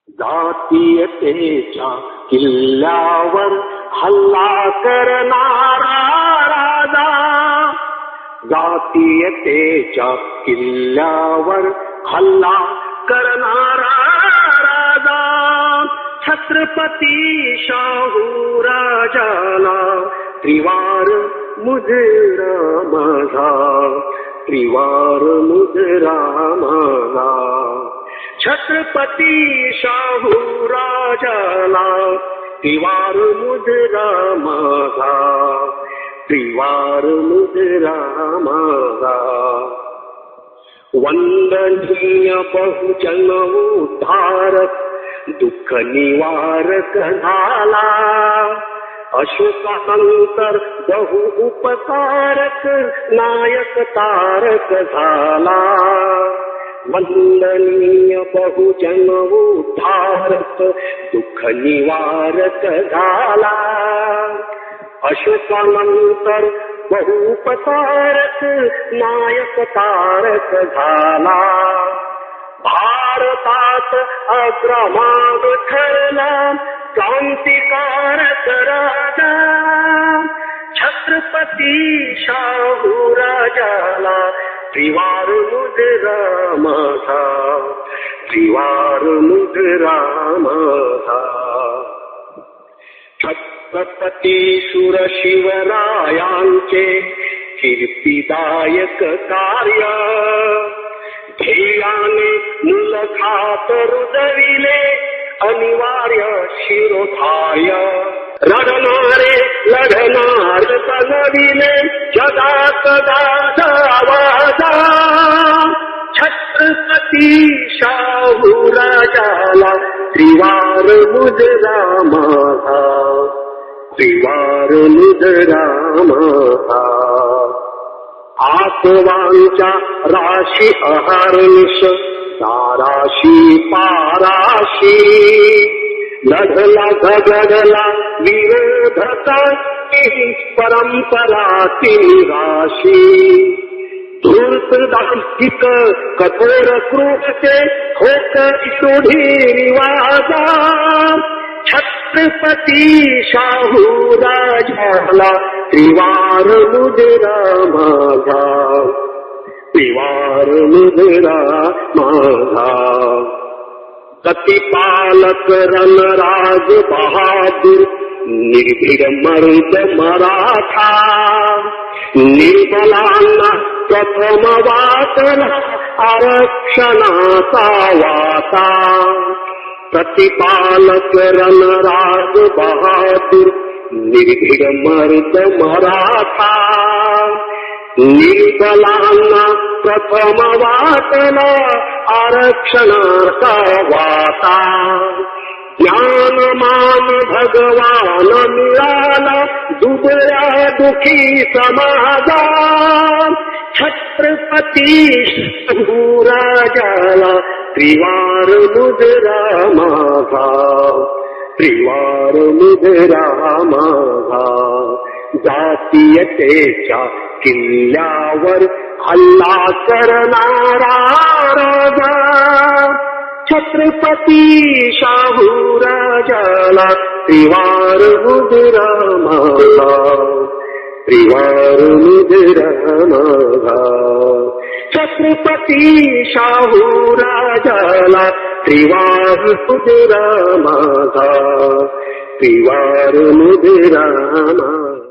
जातीयतेच्या किल्ल्यावर हल्ला करणारा राजा, जातीयतेच्या किल्ल्यावर हल्ला करणारा राजा, छत्रपती शाहू राजाला त्रिवार मुजरा माझा, त्रिवार मुजरा माझा. छत्रपती शाहू राजाला त्रिवार मुजरा माझा, त्रिवार मुजरा माझा. वंदनीय बहुजन उद्धारक दुःख निवारक झाला, अशोकानंतर बहु उपकारक नायक तारक झाला. वंदनीय बहुजन उद्धारक दुःख निवारक झाला, अशोकानंतर बहुपकारक नायक तारक झाला. भारतात अग्रमाग ठरला क्रांतिकारक राजा, छत्रपती शाहू राजाला त्रिवार मुजरा माझा, त्रिवार मुजरा माझा. छत्रपती शूरशिवरायांचे कीर्तिदायक कार्य, ध्येयाने मुलखात रुजविले अनिवार्य शिरोधार्य. रडणारे लढणार बनविले जगात दादा आवाजा, छत्रपती शाहू राजाला त्रिवार मुजरा माझा, त्रिवार मुजरा माझा. आसवांच्या राशी अहर्निश ताराशी पाराशी, लढला झगडला विरोधता परंपरा निराशी. धूर्त दांभिक कठोर क्रूरते होकरी रूढी रिवाजा, छत्रपती शाहू राजाला त्रिवार मुजरा माझा, त्रिवार मुजरा माझा. प्रतिपालक रणराज बहादूर निर्भीड मर्द मराठा, निर्बलांना प्रथम वाटला आरक्षणाचा वाटा. प्रतिपालक रणराज बहादूर निर्भीड मर्द मराठा, निर्बलांना प्रथम वाटला आरक्षणाचा वाटा. ज्ञानमान भगवान मिळाला दुबळ्या दुखी समाजा, छत्रपती शाहू राजाला त्रिवार मुजरा माझा, त्रिवार मुजरा माझा. जातीयतेच्या किल्ल्यावर हल्ला करणारा राजा, छत्रपती शाहू राजाला त्रिवार मुजरा माझा, त्रिवार मुजरा माझा. छत्रपती शाहू राजाला त्रिवार मुजरा माझा, त्रिवार मुजरा माझा.